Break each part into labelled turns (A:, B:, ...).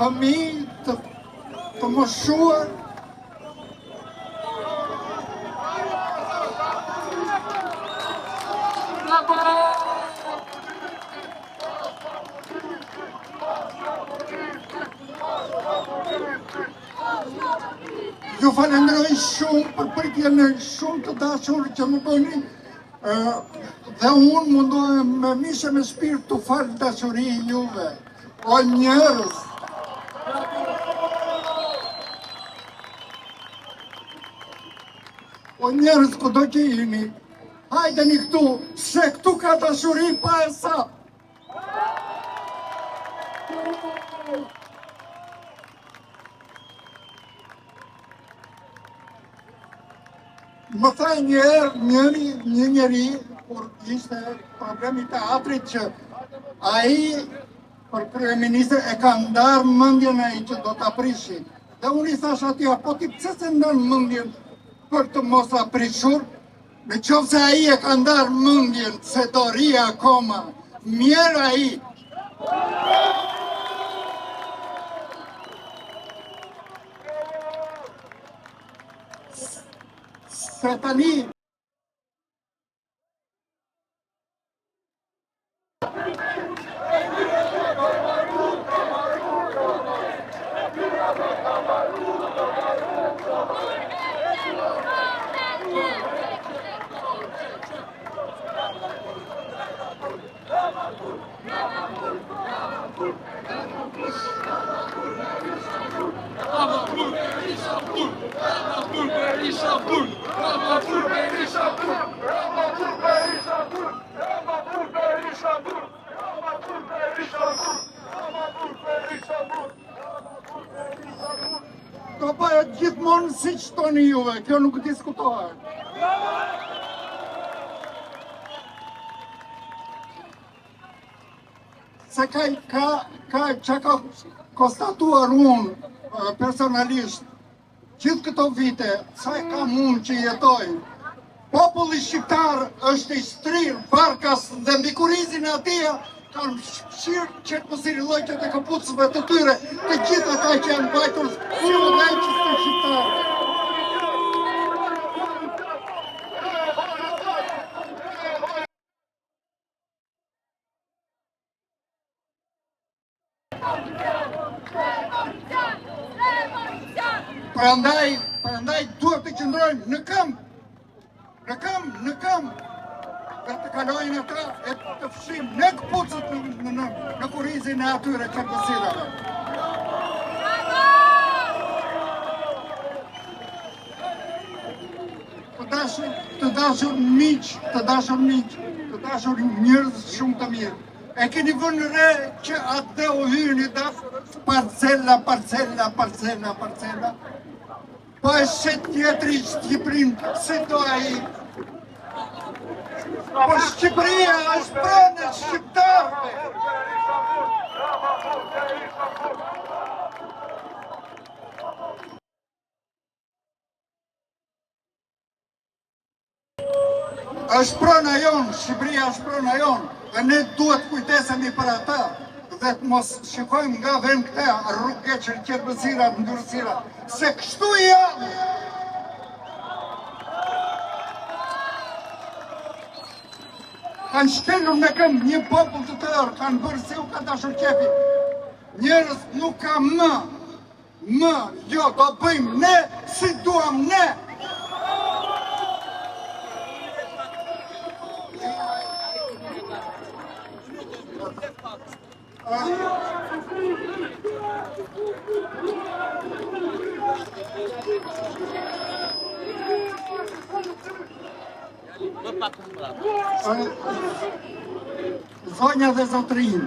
A: fëmijë të moshuar. Ju falenderoj shumë për pritjen e shumë të dashur që më bëni dhe unë mundohem me mishe me shpirt të falë dashuri juve. O njerëz! O njerëz kudo që jeni, hajdeni këtu, se këtu ka dashuri pa e sa. Më thaj një njeri, kur ishte problemi teatrit që ai për kryeministër e ka ndarë mendjen ai që do ta prishin. Dhe unë i thash atij, po ti pse se ndan mendjen për të mos aprishur? Në qoftë se ai e ka ndarë mendjen se do ri akoma, mirë ai. Se tani do bëhet gjithmonë si që toni juve, kjo nuk diskutohet. Se ka konstatuar unë personalisht, gjithë këto vite, sa e ka mund që jetoj, populli shqiptar është i shtrirë, barkas dhe mbi kurizin e atia, kanë shirë qëtë mësiri lojqët e këpucëve të tyre, të gjitha ta që janë bajtur si u leqës të shqiptarë. Prandaj duhet të qëndrojmë në këmbë, dhe të kalojnë ata e të fshim në këpucët në kurizin e atyre që pësirave. Të dashur miq, të dashur njerëz shumë të mirë. E keni vënë re që atë u hyrë parcella. Po e shet tjetëri Shqipërinë, si do ai. Po Shqipëria është pranë e shqiptarëve. Është prana jonë, Shqipëria është prana jonë, dhe ne duhet kujtesemi për ata, dhe të mos shikojmë nga vend këta rrugë qërqetësirat, ndërësirat, se kështu janë. Kanë shkelur me këmbë një popull të tërë, kanë bërë si u ka dashur qefi. Njerëz nuk ka jo, do bëjmë ne si duam ne. Zonja dhe zotrin,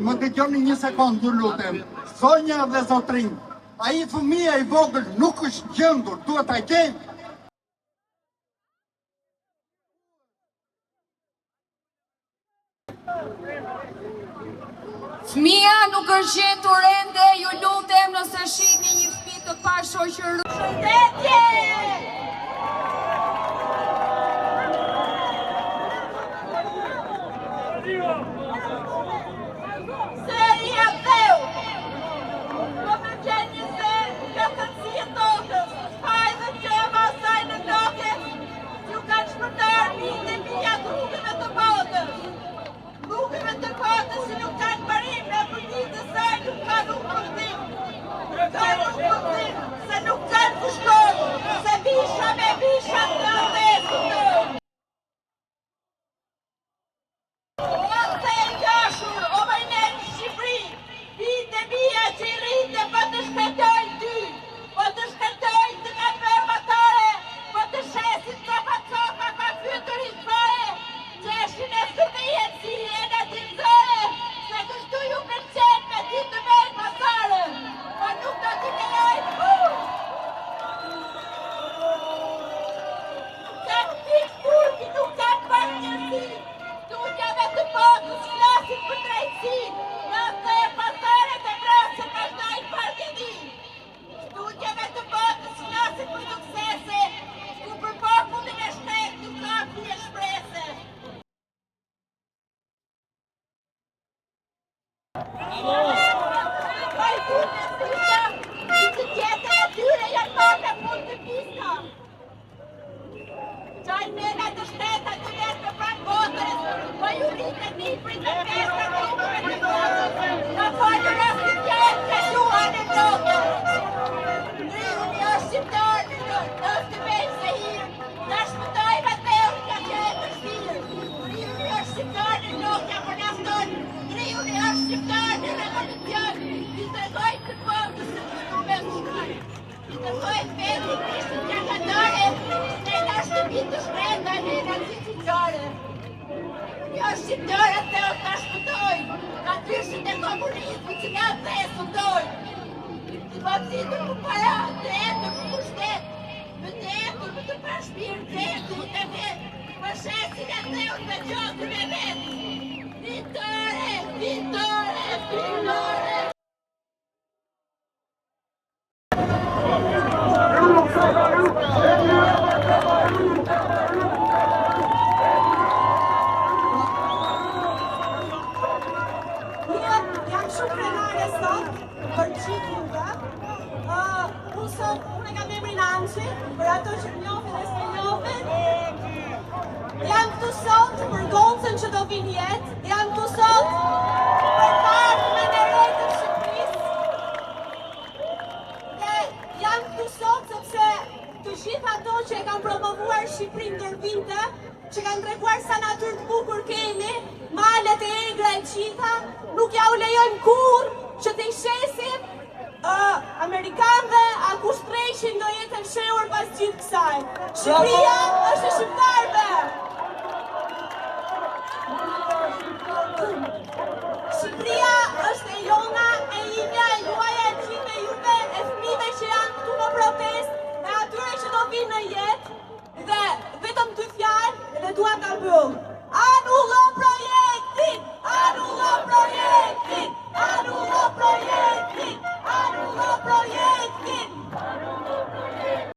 A: më dëgjoni një sekundë, ju lutem. Zonja dhe zotrin, ai fëmia i vogël nuk është gjendur, duhet ta gjejmë.
B: Fëmia nuk është gjetur ende, ju lutem nëse shihni një fëmijë të pashoqëruar. Shëndetje!
C: thojë vetë ishtë pjakatare, ne nga shtëpi të shkrenda, ne nga shqiptare. Jo shqiptare të ta shpëtojnë, ka tyrshit e komunizmit që nga të e sundojnë. Të vapsitur për para, të etur për pushtet, më të etur për të pashpirë, të etur të vetë, për shesin e të unë me gjotër me vetë. Vitore, vitore, vitore!
D: Jam shumë krenare sot për gjithë juve. Unë e kam emrin Anqi, për ato që më njohin dhe s'me njohin. Jam këtu sot për goncën që do vinë jetë. Jam këtu sot për ardhmen e re të Shqipërisë. Dhe jam këtu sot sepse të gjithë ato që e kanë promovuar Shqipërinë ndër vite, që kanë treguar sa natyrë të bukur kemi, malet e egra e qita, nuk ja u lejojmë kur që të i shesim Amerikanëve a kushtrejshin do jetë e fshehur pas gjithë kësaj. Shqipëria është e shqiptarëve. Shqipëria është e jona, e imja, e juaja, e gjithë e juve, e fëmijëve që janë këtu në protestë, e atyre që do vinë në jetë, dhe vetëm dy fjalë dhe dua ta mbyll.